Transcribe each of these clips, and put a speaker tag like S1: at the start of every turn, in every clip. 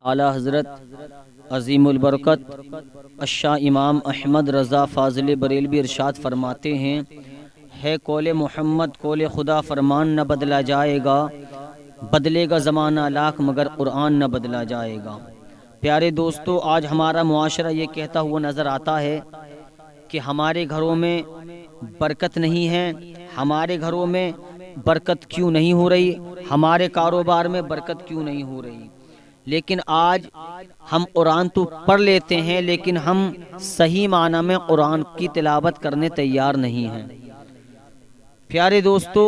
S1: आला हज़रत अज़ीम उल-बरकत अशा इमाम अहमद रज़ा फ़ाज़िल बरेलवी इरशाद फरमाते हैं, है कौले मोहम्मद कौले खुदा फरमान न बदला जाएगा, बदलेगा ज़माना लाख मगर कुरान न बदला जाएगा। प्यारे दोस्तों, आज हमारा मुआशरा ये कहता हुआ नज़र आता है कि हमारे घरों में बरकत नहीं है। हमारे घरों में बरकत क्यों नहीं हो रही, हमारे कारोबार में बरकत क्यों नहीं हो रही। लेकिन आज हम कुरान तो पढ़ लेते हैं, लेकिन हम सही माना में कुरान की तिलावत करने तैयार नहीं हैं। प्यारे दोस्तों,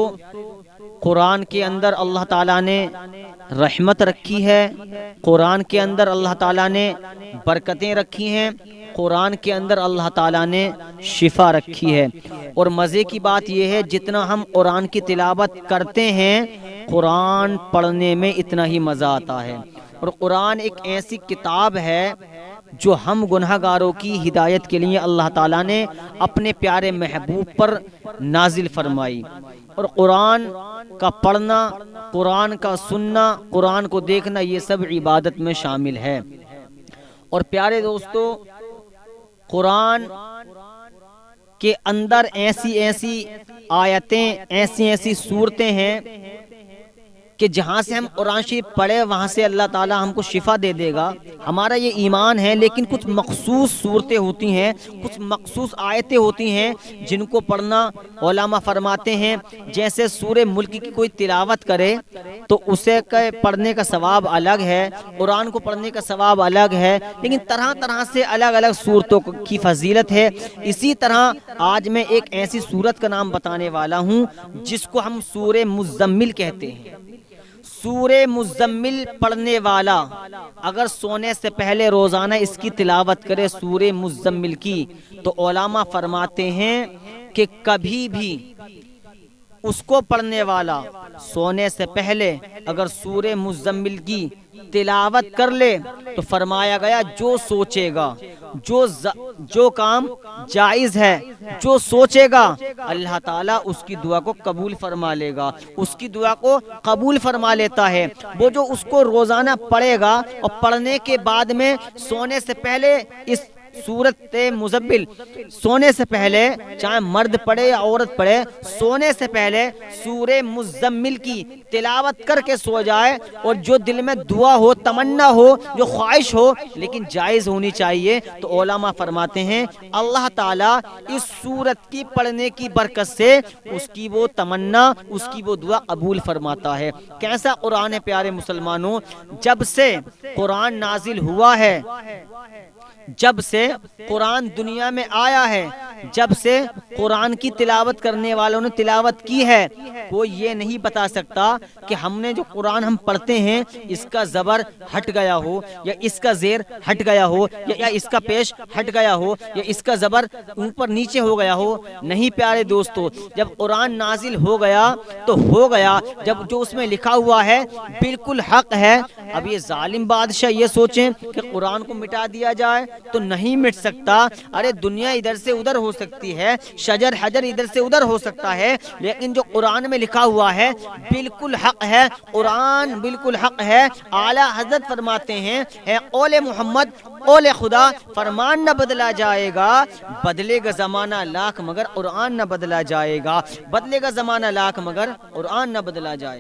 S1: कुरान के अंदर अल्लाह ताला ने रहमत रखी है, कुरान के अंदर अल्लाह ताला ने बरकतें रखी हैं, कुरान के अंदर अल्लाह ताला ने शिफा रखी है। और मज़े की बात यह है, जितना हम कुरान की तिलावत करते हैं, कुरान पढ़ने में इतना ही मज़ा आता है। और कुरान एक ऐसी किताब है जो हम गुनहगारों की हिदायत के लिए अल्लाह ताला ने अपने प्यारे महबूब पर नाजिल फरमाई। और कुरान का पढ़ना, कुरान का सुनना, कुरान को देखना, ये सब इबादत में शामिल है। और प्यारे दोस्तों, कुरान के अंदर ऐसी ऐसी आयतें, ऐसी ऐसी सूरतें हैं कि जहाँ से हम कुरान शरीफ पढ़े वहाँ से अल्लाह ताला हमको शिफा दे देगा। हमारा ये ईमान है। लेकिन कुछ मखसूस सूरतें होती हैं, कुछ मखसूस आयतें होती हैं जिनको पढ़ना उलमा फरमाते हैं, जैसे सूरे मुल्क की कोई तिलावत करे तो उसे पढ़ने का सवाब अलग है, कुरान को पढ़ने का सवाब अलग है। लेकिन तरह तरह से अलग अलग सूरतों की फजीलत है। इसी तरह आज मैं एक ऐसी सूरत का नाम बताने वाला हूँ जिसको हम सूरे मुज़म्मिल कहते हैं। सूरे मुज़म्मिल पढ़ने वाला अगर सोने से पहले रोजाना इसकी तिलावत करे, सूरे मुज़म्मिल की, तो उलमा फरमाते हैं कि कभी भी उसको पढ़ने वाला सोने से पहले अगर सूरे मुज़म्मिल की तिलावत कर ले तो फरमाया गया जो सोचेगा, जो काम जायज़ है, जो सोचेगा, अल्लाह ताला उसकी दुआ को कबूल फरमा लेगा, उसकी दुआ को कबूल फरमा लेता है। वो जो उसको रोजाना पढ़ेगा और पढ़ने के बाद में सोने से पहले इस सूरत मुज़म्मिल, सोने से पहले चाहे मर्द पढ़े या औरत पढ़े, सोने से पहले सूरे मुज़म्मिल की तिलावत करके सो जाए। और जो दिल में दुआ हो, तमन्ना हो, जो ख्वाहिश हो, लेकिन जायज़ होनी चाहिए, तो उलमा फरमाते हैं अल्लाह ताला इस सूरत की पढ़ने की बरकत से उसकी वो तमन्ना, उसकी वो दुआ कबूल फरमाता है। कैसा कुरान है प्यारे मुसलमानों, जब से कुरान नाजिल हुआ है, जब से कुरान दुनिया में आया है, जब से कुरान की तिलावत करने वालों ने तिलावत की है, कोई ये नहीं बता सकता कि हमने जो कुरान हम पढ़ते हैं इसका ज़बर हट गया हो, या इसका ज़ेर हट गया हो, या इसका पेश हट गया हो, या इसका ज़बर ऊपर नीचे हो गया हो। नहीं प्यारे दोस्तों, जब कुरान नाजिल हो गया तो हो गया। जब जो उसमें लिखा हुआ है बिल्कुल हक है। अब ये जालिम बादशाह ये सोचें कि कुरान को मिटा दिया जाए तो नहीं मिट सकता। अरे दुनिया इधर से उधर हो सकती है, शजर हजर इधर से उधर हो सकता है, लेकिन जो कुरान में लिखा हुआ है बिल्कुल हक है, कुरान बिल्कुल हक है। आला हज़रत फरमाते हैं, है कौले मोहम्मद कौले खुदा, फरमान न बदला जाएगा, बदलेगा ज़माना लाख मगर कुरान न बदला जाएगा, बदलेगा ज़माना लाख मगर कुरान न बदला जाए।